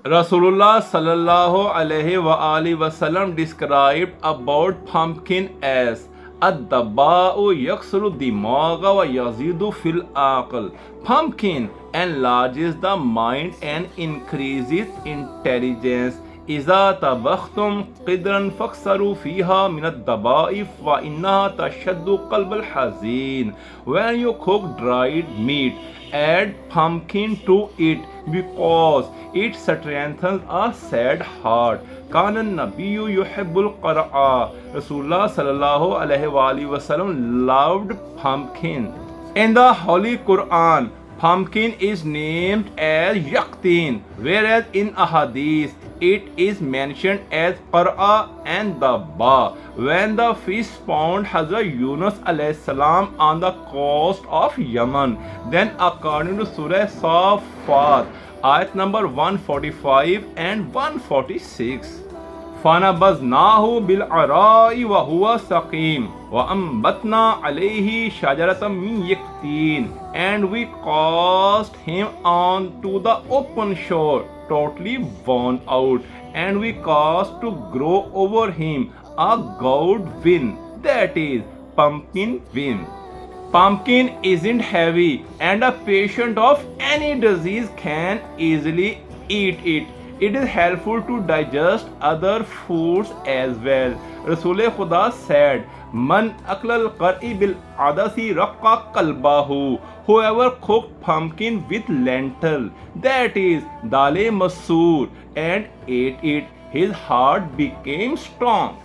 Rasulullah sallallahu alaihi wasallam described about pumpkin as ad-dabba'u yaksuru dimaga wa yazidu fil aql. Pumpkin enlarges the mind and increases intelligence. إذا طبختم قدرا فاكسروا فيها من الضبائف فإنها تشد قلب الحزين. When you cook dried meat, add pumpkin to it because it strengthens a sad heart. كان النبي يحب القرآ. Rasulullah sallallahu alaihi wasallam loved pumpkin. In the Holy Quran, pumpkin is named as Yaqtin, whereas in Ahadith it is mentioned as Qara and Dabba. When the fish found Hazrat Yunus alayhi salam on the coast of Yemen, then according to Surah Safat, ayat number 145 and 146. فنبذناه بالعراء وهو سقيم وأنبتنا عليه شجرة من يقطين, and we cast him on to the open shore totally worn out, and we caused to grow over him a gourd vine, that is pumpkin vine. Pumpkin isn't heavy and a patient of any disease can easily eat it. It is helpful to digest other foods as well. Rasul Khuda said, Man aklal qari bil adasi raqqa qalbahu. Whoever cooked pumpkin with lentil, that is dale masoor, and ate it, his heart became strong.